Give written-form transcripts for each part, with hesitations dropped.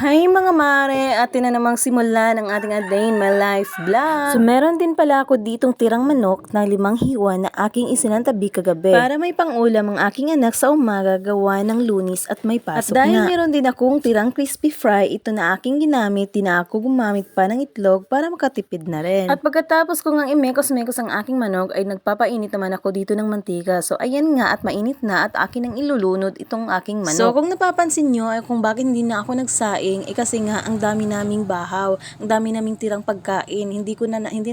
Hi mga mare, atin na namang simula ng ating A Day in My Life vlog. So meron din pala ako ditong tirang manok na 5 hiwa na aking isinantabi kagabi. Para may pangulam ang aking anak sa umaga gawa ng Lunis at may pasok at dahil nga. Meron din akong tirang crispy fry, ito na aking ginamit, di na ako gumamit pa ng itlog para makatipid na rin. At pagkatapos ko ngang imekos-mekos ang aking manok ay nagpapainit naman ako dito ng mantika. So ayan nga at mainit na at akin ang ilulunod itong aking manok. So kung napapansin nyo ay kung bakit hindi na ako nagsaing, kasi nga ang dami naming bahaw, ang dami naming tirang pagkain. Hindi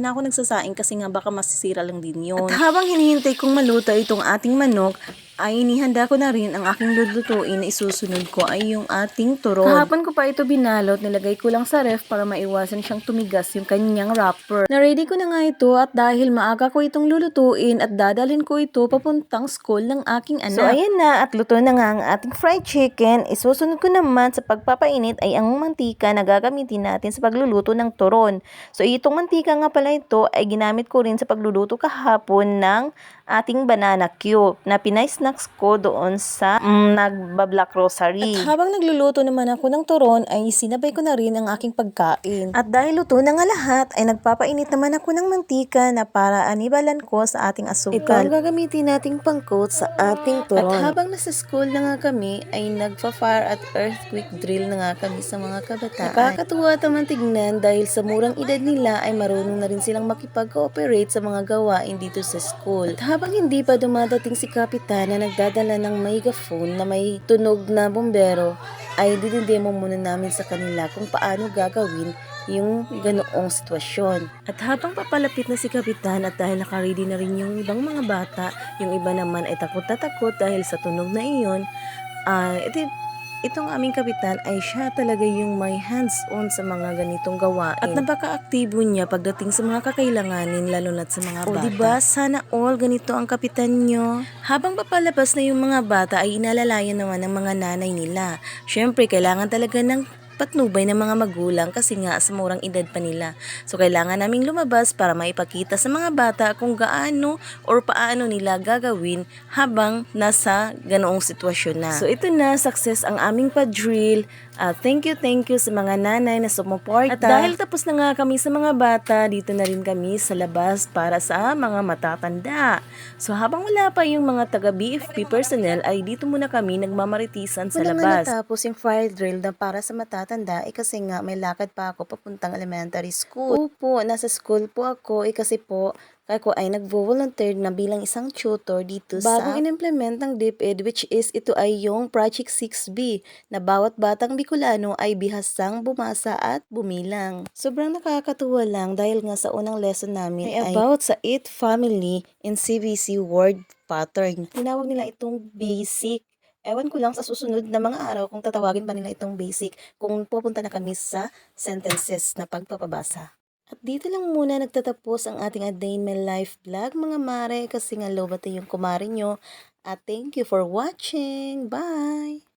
na ako nagsasaing kasi nga baka masisira lang din yun. At habang hinihintay kong maluto itong ating manok, ay inihanda ko na rin ang aking lulutuin na isusunod ko ay yung ating turon. Kahapon ko pa ito binalot, nilagay ko lang sa ref para maiwasan siyang tumigas yung kanyang wrapper. Na-ready ko na nga ito at dahil maaga ko itong lulutuin at dadalhin ko ito papuntang school ng aking anak. So ayan na at luto na nga ang ating fried chicken. Isusunod ko naman sa pagpapainit ay ang mantika na gagamitin natin sa pagluluto ng turon. So itong mantika nga pala ito ay ginamit ko rin sa pagluluto kahapon ng ating banana cube na pinay-snacks ko doon sa nagba-Black Rosary. At habang nagluluto naman ako ng turon ay sinabay ko na rin ang aking pagkain. At dahil luto na nga lahat ay nagpapainit naman ako ng mantika na para anibalan ko sa ating asukal. Ito ang gagamitin nating pangcoat sa ating turon. At habang nasa school na nga kami ay nagpa-fire at earthquake drill na nga kami sa mga kabataan. Nakakatuwa naman tignan dahil sa murang edad nila ay marunong na rin silang makipag-cooperate sa mga gawain dito sa school. At habang hindi pa dumadating si Kapitan na nagdadala ng megaphone na may tunog na bombero, ay dinidemo muna namin sa kanila kung paano gagawin yung ganoong sitwasyon. At habang papalapit na si Kapitan at dahil nakaready na rin yung ibang mga bata, yung iba naman ay takot na takot dahil sa tunog na iyon, itong aming kapitan ay siya talaga yung may hands-on sa mga ganitong gawain. At napaka-aktibo niya pagdating sa mga kakailanganin lalo na't sa mga bata. O diba, sana all ganito ang kapitan nyo. Habang papalabas na yung mga bata ay inalalayan naman ng mga nanay nila. Syempre, kailangan talaga ng patnubay ng mga magulang kasi nga sa murang edad pa nila. So kailangan naming lumabas para maipakita sa mga bata kung gaano or paano nila gagawin habang nasa ganoong sitwasyon na. So ito na, success ang aming pa-drill. Thank you sa mga nanay na sumuporta. At dahil tapos na nga kami sa mga bata, dito na rin kami sa labas para sa mga matatanda. So habang wala pa yung mga taga-BFP personnel ay dito muna kami nagmamaritisan sa labas. Wala nga natapos yung fire drill na para sa matatanda kasi nga may lakad pa ako papuntang elementary school. Opo, nasa school po ako kasi po ako ay nag-volunteer na bilang isang tutor dito sa bagong in-implement ng DepEd, which is ito ay yung Project 6B na bawat batang Bicolano ay bihasang bumasa at bumilang. Sobrang nakakatuwa lang dahil nga sa unang lesson namin ay about sa 8 family in CBC word pattern. Tinawag nila itong basic. Ewan ko lang sa susunod na mga araw kung tatawagin pa nila itong basic kung pupunta na kami sa sentences na pagpapabasa. At dito lang muna nagtatapos ang ating A Day in My Life vlog mga mare kasi nga lobate yung kumare nyo. At thank you for watching. Bye!